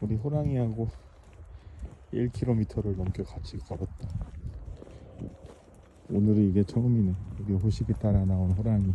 우리 호랑이하고 1km를 넘게 같이 걸었다. 오늘은 이게 처음이네. 우리 호식이 따라 나온 호랑이.